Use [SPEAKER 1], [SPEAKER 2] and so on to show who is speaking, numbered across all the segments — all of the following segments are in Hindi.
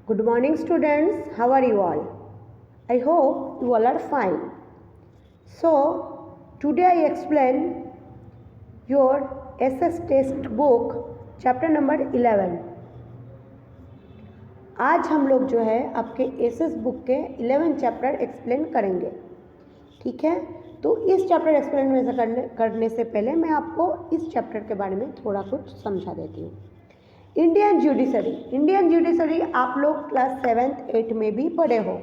[SPEAKER 1] Good morning, students. How are you all? I hope you all are fine. So, today I explain your SS test book chapter number 11. आज हम लोग जो है आपके एसएस बुक के 11 चैप्टर एक्सप्लेन करेंगे, ठीक है। तो इस चैप्टर एक्सप्लेन में करने से पहले मैं आपको इस चैप्टर के बारे में थोड़ा कुछ समझा देती हूँ। इंडियन जुडिशरी आप लोग क्लास 7th 8 में भी पढ़े हो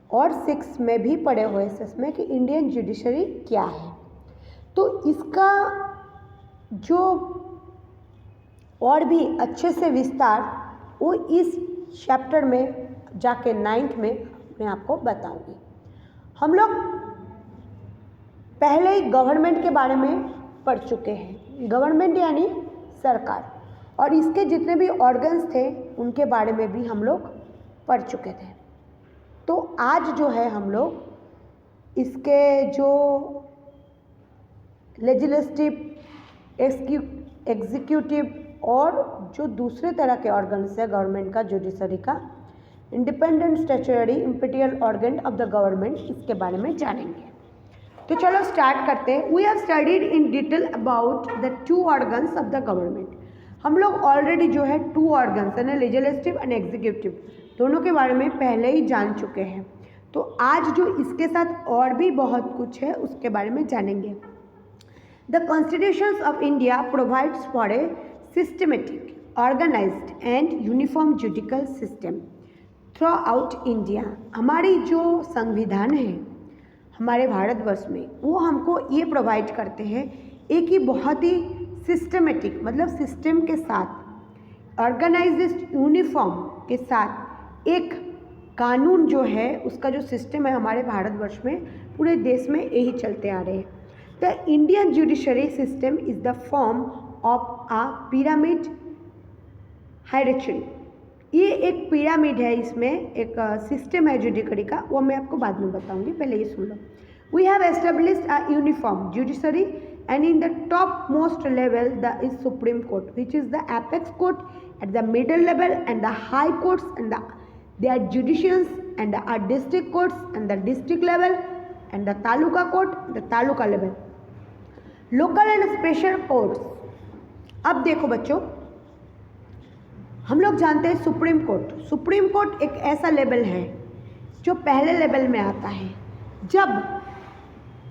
[SPEAKER 1] और 6 में भी पढ़े हो एसएस में कि इंडियन जुडिशरी क्या है। तो इसका जो और भी अच्छे से विस्तार वो इस चैप्टर में जाके 9th में मैं आपको बताऊंगी। हम लोग पहले ही गवर्नमेंट के बारे में पढ़ चुके हैं। गवर्नमेंट यानी सरकार, और इसके जितने भी ऑर्गन्स थे उनके बारे में भी हम लोग पढ़ चुके थे। तो आज जो है हम लोग इसके जो लेजिस्लेटिव, एग्जीक्यूटिव और जो दूसरे तरह के ऑर्गन्स है गवर्नमेंट का, जुडिशरी का, independent statutory imperial organ of the government, इसके बारे में जानेंगे। तो चलो स्टार्ट करते हैं। We have studied in detail about the 2 organs of the government. हम लोग ऑलरेडी जो है 2 ऑर्गन्स है ना, लेजिस्लेटिव एंड एग्जीक्यूटिव, दोनों के बारे में पहले ही जान चुके हैं। तो आज जो इसके साथ और भी बहुत कुछ है उसके बारे में जानेंगे। The constitution of India provides for a systematic, organized and uniform judicial system throughout India। हमारी जो संविधान है हमारे भारतवर्ष में वो हमको ये प्रोवाइड करते हैं एक ही बहुत ही सिस्टमेटिक, मतलब सिस्टम के साथ, ऑर्गेनाइज्ड, यूनिफॉर्म के साथ एक कानून जो है उसका जो सिस्टम है हमारे भारतवर्ष में, पूरे देश में यही चलते आ रहे हैं। The Indian judiciary system is the form of a pyramid hierarchy. ये एक पिरामिड है, इसमें एक सिस्टम है जुडिशरी का, वो मैं आपको बाद में बताऊंगी, पहले ये सुन लो। We have established a uniform judiciary and in the top most level the is supreme court which is the apex court at the middle level and the high courts and the judicians and the district courts and the district level and the taluka court, the taluka level, local and special courts. अब देखो बच्चों, हम लोग जानते हैं सुप्रीम कोर्ट एक ऐसा लेवल है जो पहले लेवल में आता है। जब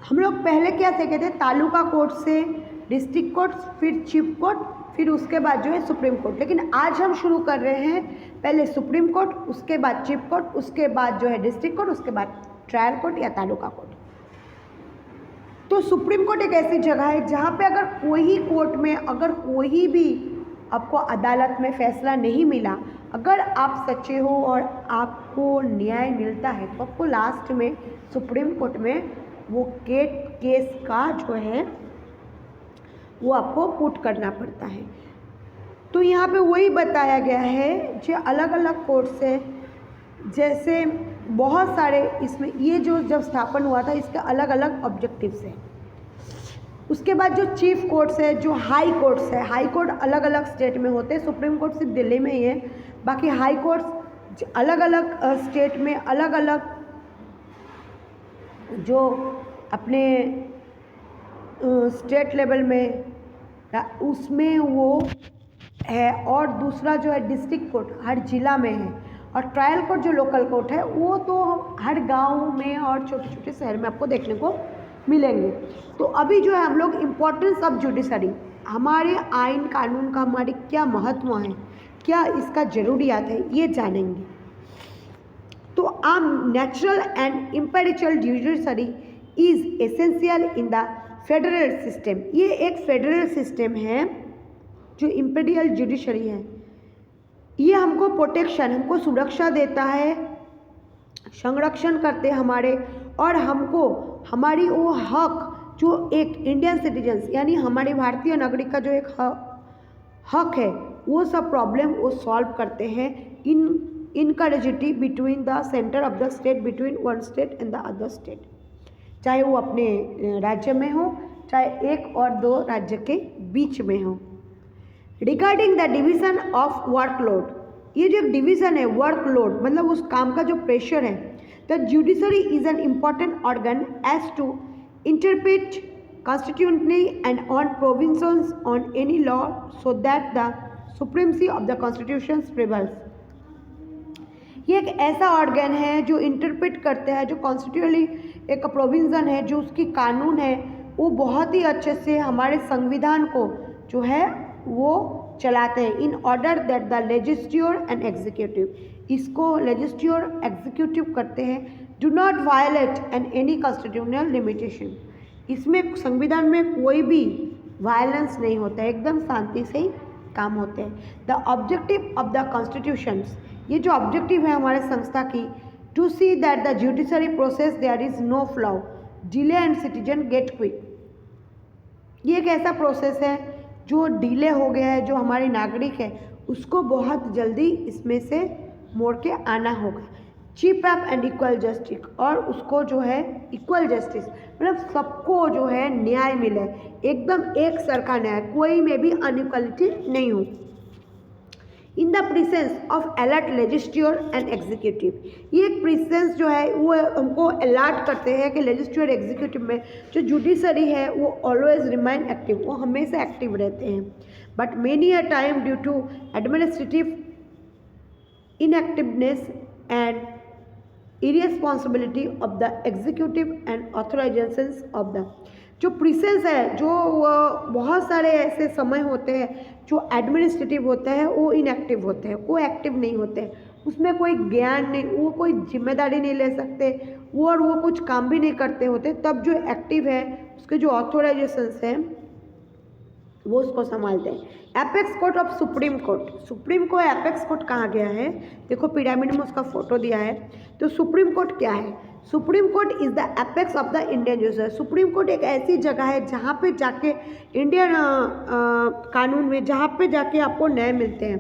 [SPEAKER 1] हम लोग पहले क्या सीखे थे, तालुका कोर्ट से डिस्ट्रिक्ट कोर्ट, फिर चीफ कोर्ट, फिर उसके बाद जो है सुप्रीम कोर्ट। लेकिन आज हम शुरू कर रहे हैं पहले सुप्रीम कोर्ट, उसके बाद चीफ कोर्ट, उसके बाद जो है डिस्ट्रिक्ट कोर्ट, उसके बाद ट्रायल कोर्ट या तालुका कोर्ट। तो सुप्रीम कोर्ट एक ऐसी जगह है जहाँ पे अगर कोई कोर्ट में अगर कोई भी आपको अदालत में फैसला नहीं मिला, अगर आप सच्चे हो और आपको न्याय मिलता है, तो आपको लास्ट में सुप्रीम कोर्ट में वो केस का जो है वो आपको पुट करना पड़ता है। तो यहाँ पे वही बताया गया है जो अलग अलग कोर्ट्स है, जैसे बहुत सारे इसमें, ये जो जब स्थापन हुआ था इसके अलग अलग ऑब्जेक्टिव्स हैं। उसके बाद जो चीफ कोर्ट्स है, जो हाई कोर्ट्स है, हाई कोर्ट अलग अलग स्टेट में होते हैं, सुप्रीम कोर्ट सिर्फ दिल्ली में ही है, बाकी हाई कोर्ट्स अलग अलग स्टेट में अलग अलग जो अपने स्टेट लेवल में उसमें वो है। और दूसरा जो है डिस्ट्रिक्ट कोर्ट हर जिला में है, और ट्रायल कोर्ट जो लोकल कोर्ट है वो तो हर गांव में और छोटे छोटे शहर में आपको देखने को मिलेंगे। तो अभी जो है हम लोग इम्पोर्टेंस ऑफ जुडिशरी, हमारे आइन कानून का हमारे क्या महत्व है, क्या इसका ज़रूरियात है, ये जानेंगे। तो natural and impartial judiciary is essential in the federal system. ये एक फेडरल सिस्टम है जो इम्पेरियल जुडिशरी है। ये हमको प्रोटेक्शन, हमको सुरक्षा देता है, संरक्षण करते हैं हमारे, और हमको हमारी वो हक जो एक इंडियन सिटीजन्स यानी हमारे भारतीय नागरिक का जो एक हक है, वो सब प्रॉब्लम वो सॉल्व करते हैं in incongruity between the centre of the state, between one state and the other state, चाहे वो अपने राज्य में हो, चाहे एक और दो राज्य के बीच में हो। Regarding the division of workload, ये जो एक डिवीज़न है वर्कलोड मतलब उस काम का जो प्रेशर है, the judiciary is an important organ as to interpret constitutionally and on provisions on any law so that the supremacy of the constitution prevails. ये एक ऐसा ऑर्गन है जो इंटरप्रेट करते हैं, जो कॉन्स्टिट्यूशनली एक प्रोविज़न है, जो उसकी कानून है, वो बहुत ही अच्छे से हमारे संविधान को जो है वो चलाते हैं। In order that the legislature and executive, इसको लेजिस्लेचर एग्जीक्यूटिव करते हैं, do not violate and any constitutional limitation. इसमें संविधान में कोई भी वायलेंस नहीं होता है, एकदम शांति से ही काम होते हैं। The objective of the constitutions, ये जो ऑब्जेक्टिव है हमारे संस्था की, to see that the judiciary process there is no flaw, delay and citizen get quick. ये एक ऐसा प्रोसेस है जो डिले हो गया है, जो हमारे नागरिक है उसको बहुत जल्दी इसमें से मोड़ के आना होगा। Cheap up and equal justice, और उसको जो है इक्वल जस्टिस मतलब सबको जो है न्याय मिले, एकदम एक सरका न्याय, कोई में भी अनइक्वलिटी नहीं हो। In the presence of alert legislature and executive, ये एक प्रेजेंस जो है वो हमको अलर्ट करते हैं कि लेजिस्लेचर एग्जीक्यूटिव में जो जुडिशरी है वो ऑलवेज रिमाइन एक्टिव, वो हमेशा एक्टिव रहते हैं। But many a time due to administrative inactiveness and irresponsibility of the executive and authorisations of the, जो प्रीसेंस है, जो बहुत सारे ऐसे समय होते हैं जो एडमिनिस्ट्रेटिव होते हैं वो इनएक्टिव होते हैं, वो एक्टिव नहीं होते हैं, उसमें कोई ज्ञान नहीं, वो कोई जिम्मेदारी नहीं ले सकते, और वो कुछ काम भी नहीं करते होते। तब जो एक्टिव है उसके जो ऑथोराइजेशंस हैं वो उसको संभालते हैं। Apex court of supreme court, supreme court apex court कहाँ गया है, देखो पिरामिड में उसका फोटो दिया है। तो सुप्रीम कोर्ट क्या है, supreme court is the apex of the Indian judiciary. Supreme कोर्ट एक ऐसी जगह है जहाँ पे जाके इंडियन कानून में जहाँ पे जाके आपको न्याय मिलते हैं।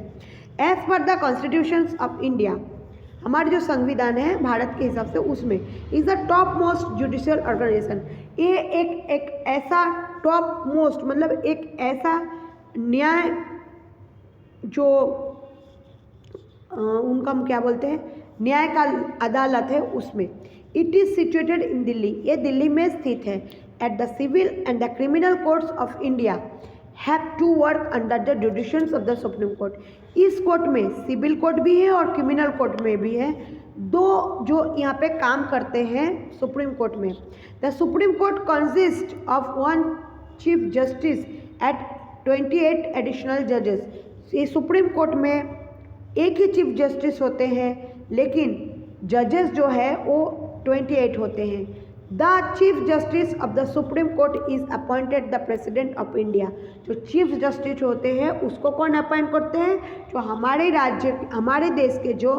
[SPEAKER 1] As per the constitution of India, हमारे जो संविधान है भारत के हिसाब से उसमें is the top most judicial organisation. ये एक ऐसा टॉप मोस्ट मतलब एक ऐसा न्याय जो उनका हम क्या बोलते हैं न्याय का अदालत है उसमें। It is situated in Delhi, ये दिल्ली में स्थित है। At the civil and the criminal courts of India have to work under the jurisdictions of the supreme court. इस कोर्ट में सिविल कोर्ट भी है और क्रिमिनल कोर्ट में भी है, दो जो यहाँ पे काम करते हैं सुप्रीम कोर्ट में। The supreme court consist of one chief justice eight 28 additional जजेस। ये सुप्रीम कोर्ट में एक ही चीफ जस्टिस होते हैं, लेकिन जजेस जो है वो 28 होते हैं। The chief justice of the supreme Court is appointed the president of India. जो चीफ जस्टिस होते हैं उसको कौन अपॉइंट करते हैं, जो हमारे राज्य हमारे देश के जो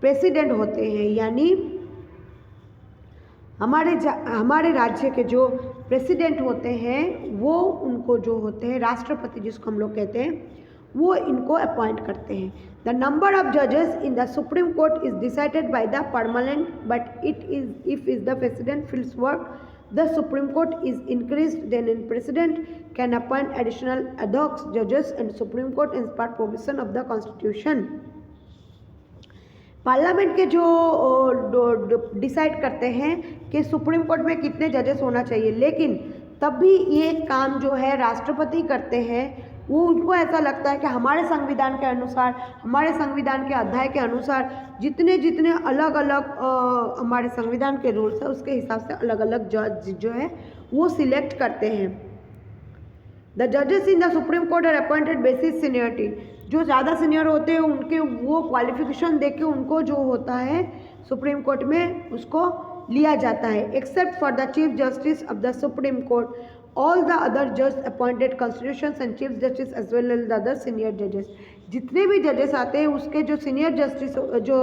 [SPEAKER 1] प्रेसिडेंट होते हैं, यानी हमारे राज्य के जो प्रेसिडेंट होते हैं वो उनको जो होते हैं राष्ट्रपति जिसको हम लोग कहते हैं वो इनको अपॉइंट करते हैं। द नंबर ऑफ जजेस in the supreme Court is decided by the permanent, but it is if is the president feels work the supreme Court is increased, then in president can appoint additional ad hoc जजेस and Supreme Court in part provision of the constitution. Parliament के जो डिसाइड करते हैं कि सुप्रीम कोर्ट में कितने जजेस होना चाहिए, लेकिन तब भी ये काम जो है राष्ट्रपति करते हैं। वो उनको ऐसा लगता है कि हमारे संविधान के अनुसार, हमारे संविधान के अध्याय के अनुसार जितने अलग अलग हमारे संविधान के रूल्स है उसके हिसाब से अलग अलग जज जो है वो सिलेक्ट करते हैं। द जजेस in the supreme Court are appointed basis seniority. जो ज़्यादा सीनियर होते हैं उनके वो क्वालिफिकेशन देख के उनको जो होता है सुप्रीम कोर्ट में उसको लिया जाता है। Except for the chief justice of the supreme court, all the other जज appointed constitutions and chief justice as well as the other senior जजेस। जितने भी जजेस आते हैं उसके जो सीनियर जस्टिस जो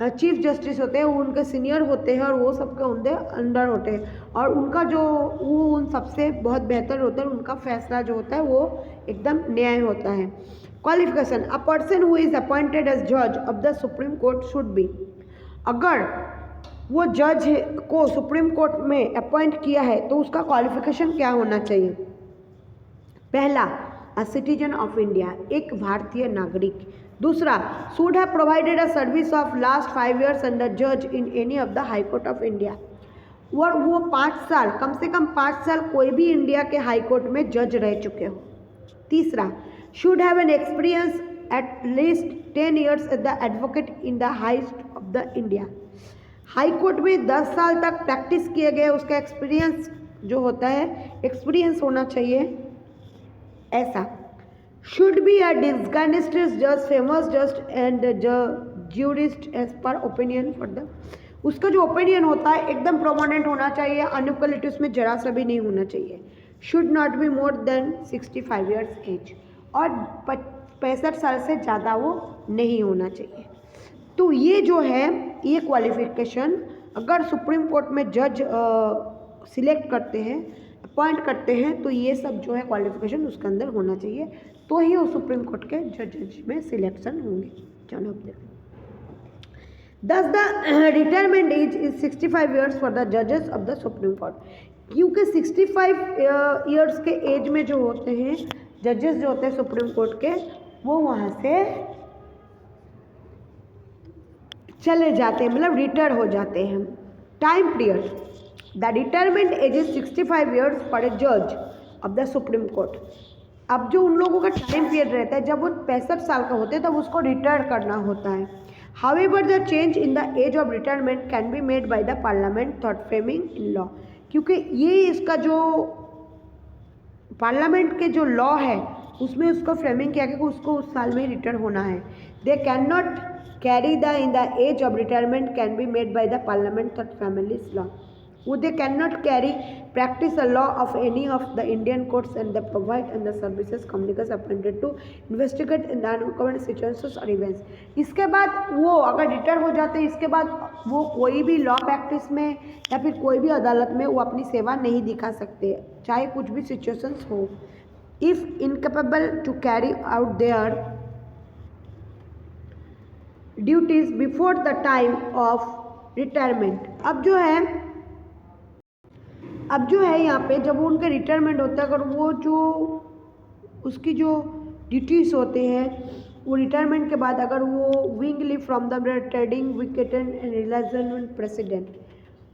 [SPEAKER 1] चीफ जस्टिस होते हैं वो उनके सीनियर होते हैं और वो सबके उनके अंडर होते हैं, और उनका जो वो उन सबसे बहुत बेहतर होता है, उनका फैसला जो होता है वो एकदम न्याय होता है। Qualification, a person who is appointed as जज of the supreme court should be, अगर वो जज को सुप्रीम कोर्ट में अपॉइंट किया है तो उसका क्वालिफिकेशन क्या होना चाहिए। पहला, अ सिटीजन ऑफ इंडिया, एक भारतीय नागरिक दूसरा, should have provided a service of last 5 years and the जज in any of the high court of India. और वो 5 साल, कम से कम 5 साल कोई भी इंडिया के हाई कोर्ट में जज रह चुके हो। तीसरा, should have an experience at least 10 years as the advocate in the highest of the India. High court में 10 साल तक प्रैक्टिस किए गए उसका एक्सपीरियंस जो होता है, एक्सपीरियंस होना चाहिए ऐसा। शुड बी अ डिस्गाइनिस्टिस जज, फेमस जज and jurist as per opinion for the, उसका जो ओपिनियन होता है एकदम प्रोमोनेंट होना चाहिए, अनइक्वलिटी उसमें जरा सा भी नहीं होना चाहिए। Should not be more than 65 years age, और 65 साल से ज़्यादा वो नहीं होना चाहिए। तो ये जो है ये क्वालिफिकेशन अगर सुप्रीम कोर्ट में जज सिलेक्ट करते हैं, अपॉइंट करते हैं, तो ये सब जो है क्वालिफिकेशन उसके अंदर होना चाहिए, तो ही वो सुप्रीम कोर्ट के जज में सिलेक्शन होंगे। चलो अब देखो, Thus the retirement age is 65 years for the judges of the Supreme Court। क्योंकि 65 years के एज में जो होते हैं जजेस जो होते हैं सुप्रीम कोर्ट के, वो वहाँ से चले जाते हैं, मतलब रिटायर हो जाते हैं। Time period, the retirement age is 65 years for a जज ऑफ द सुप्रीम कोर्ट। अब जो उन लोगों का टाइम पीरियड रहता है, जब वो 65 साल का होते हैं तब उसको रिटायर करना होता है। However, the change in the age of retirement can be made by the parliament thought framing in law। क्योंकि ये इसका जो पार्लियामेंट के जो लॉ है उसमें उसको फ्रेमिंग किया कि उसको उस साल में रिटायर होना है। They can not carry the in the age of retirement can be made by the parliament thought families law. They cannot carry practice a law of any of the Indian courts and the provide and the services communicators appointed to investigate in the uncovered situations or events। इसके बाद वो अगर रिटायर हो जाते हैं, इसके बाद वो कोई भी लॉ प्रैक्टिस में या फिर कोई भी अदालत में वो अपनी सेवा नहीं दिखा सकते, चाहे कुछ भी सिचुएशंस हो। If incapable to carry out their duties before the time of retirement. अब जो है यहाँ पे जब उनके रिटायरमेंट होता है, अगर वो जो उसकी जो ड्यूटीज़ होते हैं वो रिटायरमेंट के बाद अगर वो विंगली from the trading wicket and रिलाइजन प्रेसिडेंट,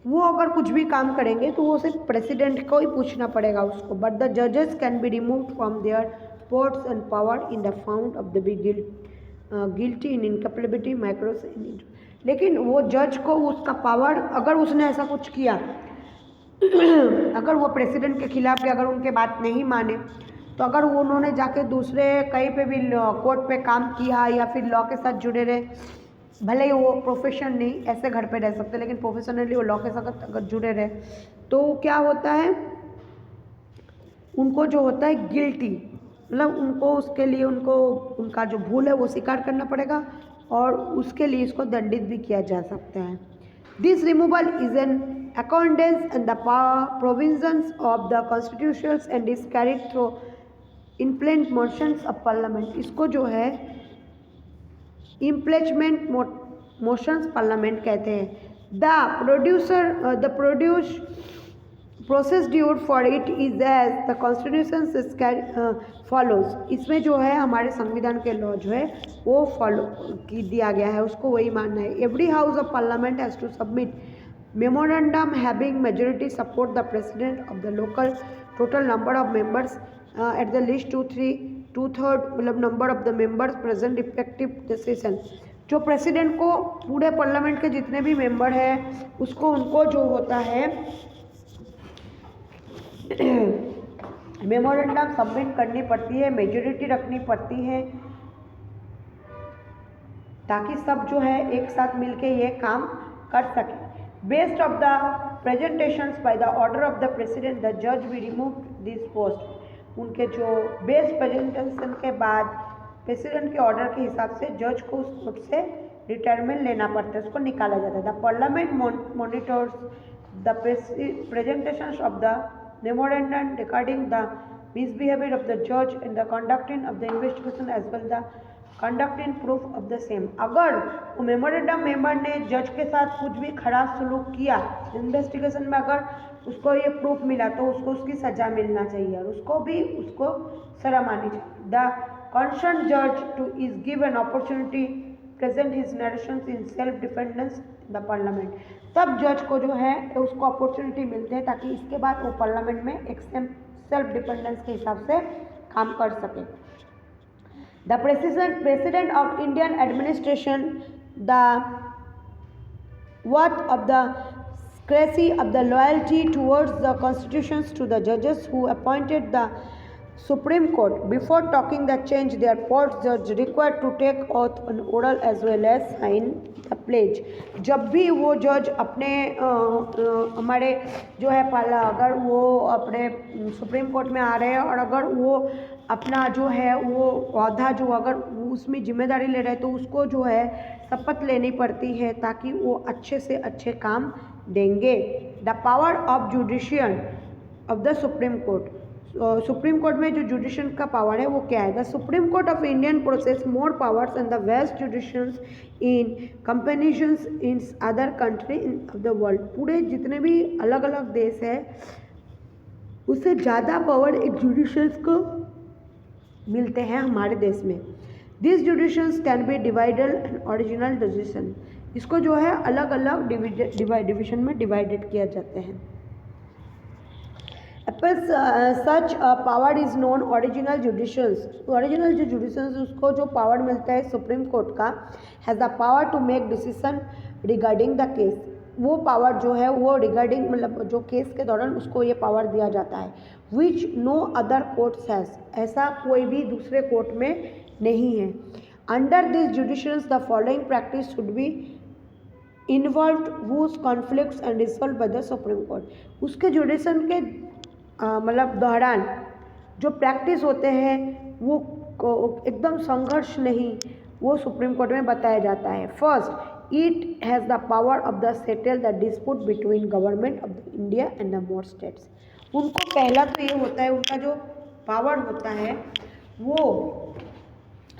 [SPEAKER 1] वो अगर कुछ भी काम करेंगे तो वो सिर्फ प्रेसिडेंट को ही पूछना पड़ेगा उसको। बट द जजेस can be removed from their posts and power in the found of the be guilty in incapability micros. लेकिन वो जज को उसका पावर, अगर उसने ऐसा कुछ किया अगर वो प्रेसिडेंट के खिलाफ या अगर उनके बात नहीं माने, तो अगर वो उन्होंने जाके दूसरे कहीं पे भी कोर्ट पे काम किया या फिर लॉ के साथ जुड़े रहे, भले ही वो प्रोफेशन नहीं, ऐसे घर पे रह सकते, लेकिन प्रोफेशनली वो लॉ के साथ अगर जुड़े रहे, तो क्या होता है उनको जो होता है गिल्टी, मतलब उनको उसके लिए उनको उनका जो भूल है वो स्वीकार करना पड़ेगा और उसके लिए इसको दंडित भी किया जा सकता है। This removal is an accordance and the provisions of the constitutions and is carried through implement motions of parliament। इसको जो है implement motions parliament कहते हैं। the process due for it is as the constitution follows। इसमें जो है हमारे संविधान के लॉ जो है वो फॉलो की दिया गया है, उसको वही मानना है। every house of parliament has to submit memorandum having majority support the president of the local total number of members at the least 2/3 मतलब number of the members present effective the session। जो प्रेसिडेंट को पूरे पार्लियामेंट के जितने भी मेंबर हैं उसको उनको जो होता है मेमोरेंडम सबमिट करनी पड़ती है, मेजोरिटी रखनी पड़ती है, ताकि सब जो है एक साथ मिलके ये काम कर सके। Based of the presentations by the order of the president, the judge will remove this post। उनके जो बेस प्रेजेंटेशन के बाद प्रेसिडेंट के ऑर्डर के हिसाब से जज को उस पोस्ट से रिटायरमेंट लेना पड़ता है, उसको निकाला जाता है। The parliament monitors the presentations of the memorandum regarding the misbehaviour of the जज and the conducting of the investigation as well the conducting proof of the same. अगर वो मेमोरेंडम मेंबर ने जज के साथ कुछ भी खराब सलूक किया इन्वेस्टिगेशन में, अगर उसको ये प्रूफ मिला तो उसको उसकी सज़ा मिलना चाहिए और उसको सजा माननी चाहिए। The concerned judge to is given opportunity present his narrations in self defense in the parliament. तब जज को जो है उसको अपॉर्चुनिटी मिलते हैं ताकि इसके बाद वो पार्लियामेंट में एक सेल्फ डिपेंडेंस के हिसाब से काम कर सके. The president of Indian administration the worth of the secrecy of the loyalty towards the constitutions to the judges who appointed the Supreme Court. Before talking the change their posts, judge required to take oath on oral as well as sign the pledge. जब भी वो जज अपने हमारे जो है अगर वो अपने सुप्रीम कोर्ट में आ रहे हैं और अगर वो अपना जो है वो औहदा जो अगर उसमें जिम्मेदारी ले रहे हैं तो उसको जो है शपथ लेनी पड़ती है ताकि वो अच्छे से अच्छे काम देंगे. The power of judicial of the supreme court. Supreme court में जो जुडिशन का पावर है वो क्या है? The supreme court of Indian process more powers and the vast jurisdictions in comparisons in other country in of the world. पूरे जितने भी अलग अलग देश है उससे ज़्यादा पावर एक जुडिशंस को मिलते हैं हमारे देश में. This jurisdictions can be divided and original decision. इसको जो है अलग अलग डिवीजन में डिवाइडेड किया जाते हैं. Such power is known original jurisdictions. Original जो जुडिशंस उसको जो पावर मिलता है सुप्रीम कोर्ट का has the power to make decision regarding the case. वो पावर जो है वो रिगार्डिंग मतलब जो केस के दौरान उसको ये पावर दिया जाता है. Which no other courts has. ऐसा कोई भी दूसरे कोर्ट में नहीं है. Under this jurisdictions the following practice should be involve whose conflicts and resolved by the supreme court. उसके जुडिशन के मतलब दौरान जो प्रैक्टिस होते हैं वो एकदम संघर्ष नहीं वो सुप्रीम कोर्ट में बताया जाता है. First it has the power of the settle the dispute between government of the India and the more states. उनको पहला तो ये होता है उनका जो पावर होता है वो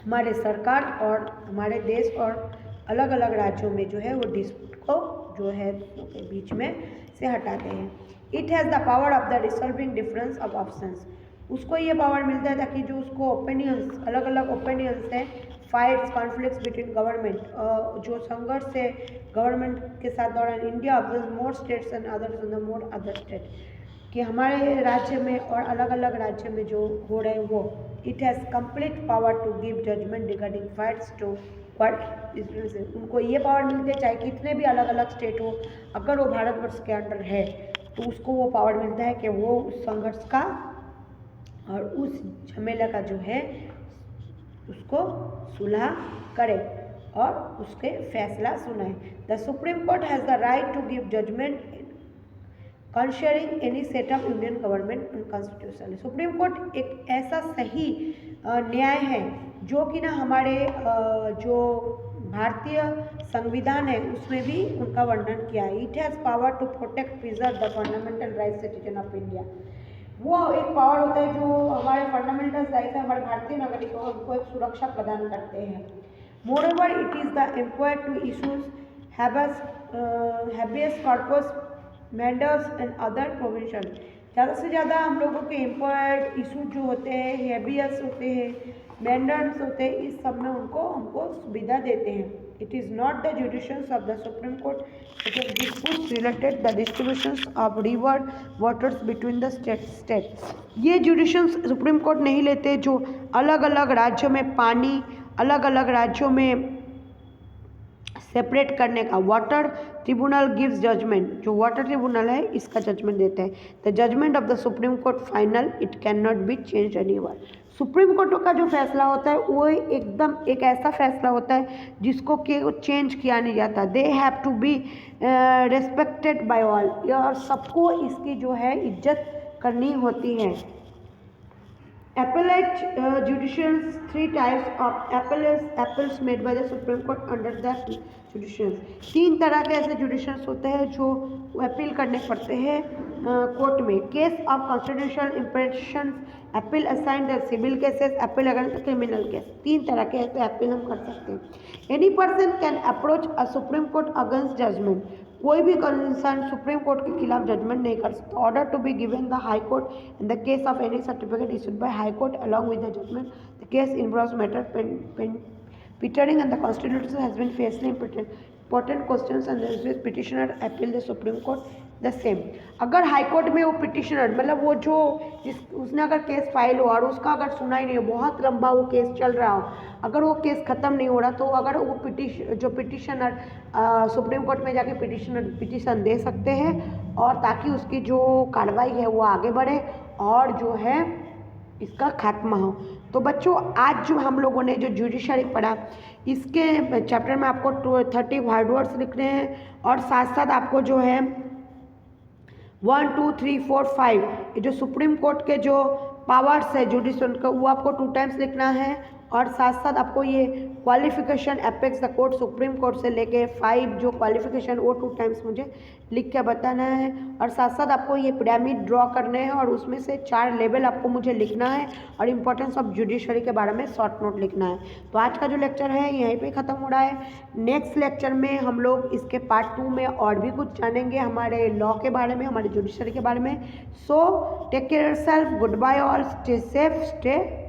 [SPEAKER 1] हमारे सरकार और हमारे देश और अलग अलग राज्यों में जो है वो डिस्प्यूट को जो है के बीच में से हटाते हैं. It has the power of the resolving difference of options. उसको ये पावर मिलता है ताकि जो उसको ओपिनियंस अलग अलग ओपिनियंस हैं फाइट्स कॉन्फ्लिक्ट्स बिटवीन गवर्नमेंट जो संघर्ष है गवर्नमेंट के साथ दौरान India observe more states and others in the more other state कि हमारे राज्य में और अलग अलग राज्य में जो हो रहे हैं वो. It has complete power to give judgement regarding fights to world. उनको ये पावर मिलती है चाहे कितने भी अलग अलग स्टेट हो अगर वो भारतवर्ष के अंडर है तो उसको वो पावर मिलता है कि वो उस संघर्ष का और उस झमेला का जो है उसको सुलह करे और उसके फैसला सुनाए. The supreme Court has the right to give judgement concerning any setup Indian government unconstitutional. सुप्रीम कोर्ट एक ऐसा सही न्याय है जो कि ना हमारे जो भारतीय संविधान है उसमें भी उनका वर्णन किया है. It has power to protect preserve the fundamental rights citizen of India. वो एक पावर होता है जो हमारे फंडामेंटल राइट्स है हमारे भारतीय नागरिकों को उनको एक सुरक्षा प्रदान करते हैं. Moreover it is the empire to issues habeas corpus mandamus and other provision. ज़्यादा से ज़्यादा हम लोगों के एम्पायर्ड इशूज जो होते हैं हैबियस होते हैं मैंडर्स होते हैं इस सब में उनको हमको सुविधा देते हैं. It is not the jurisdictions of the supreme court it is disputes related the distributions of river waters between the states. ये जुडिशंस सुप्रीम कोर्ट नहीं लेते जो अलग अलग राज्यों में पानी अलग अलग राज्यों में सेपरेट करने का. Water tribunal gives judgement. जो वाटर ट्रिब्यूनल है इसका जजमेंट देता है. The judgement of the supreme Court final it can not be change anywhere. सुप्रीम कोर्ट का जो फैसला होता है वो एकदम एक ऐसा फैसला होता है जिसको कि चेंज किया नहीं जाता. They have to be respected by all. और सबको इसकी जो है इज्जत करनी होती है. Appellate judicials, 3 types of appeals made by the Supreme Court under the judicials. 3 तरह के ऐसे जुडिशंस होते हैं जो अपील करने पड़ते हैं कोर्ट में. Case of constitutional impression appeal assign the civil cases appeal against criminal case. 3 तरह के ऐसे अपील हम कर सकते हैं. Any person can approach a Supreme Court against judgement. कोई भी इंसान सुप्रीम कोर्ट के खिलाफ जजमेंट नहीं कर सकता. Order to be given the high court in the case of any certificate issued by high court along with the judgement the case involves matter petering and the constitution has been fiercely important questions and the petitioner appeal the Supreme Court the same. अगर हाई कोर्ट में वो पिटिशनर मतलब वो जो उसने अगर केस फाइल हुआ और उसका अगर सुनाई नहीं हो, बहुत लंबा वो केस चल रहा हो, अगर वो केस ख़त्म नहीं हो रहा, तो अगर वो पिटिशनर सुप्रीम कोर्ट में जाके पिटिशन दे सकते हैं और ताकि उसकी जो कार्रवाई है वो आगे बढ़े और जो है इसका खात्मा हो। तो बच्चों आज जो हम लोगों ने जो जुडिशरी पढ़ा, इसके चैप्टर में आपको 30 हार्ड वर्ड्स लिखने हैं और साथ साथ आपको जो है 1 2 3 4 5 ये जो सुप्रीम कोर्ट के जो पावर्स है जुडिशल का वो आपको 2 टाइम्स लिखना है और साथ साथ आपको ये qualification apex the court supreme court से लेके 5 जो क्वालिफिकेशन वो 2 टाइम्स मुझे लिख के बताना है और साथ साथ आपको ये पिरामिड ड्रॉ करने हैं और उसमें से 4 लेवल आपको मुझे लिखना है और इम्पोर्टेंस ऑफ जुडिशरी के बारे में शॉर्ट नोट लिखना है। तो आज का जो लेक्चर है यहीं पे ख़त्म हो रहा है। नेक्स्ट लेक्चर में हम लोग इसके पार्ट 2 में और भी कुछ जानेंगे हमारे लॉ के बारे में, हमारे जुडिशरी के बारे में। So take care yourself, goodbye all, stay safe, stay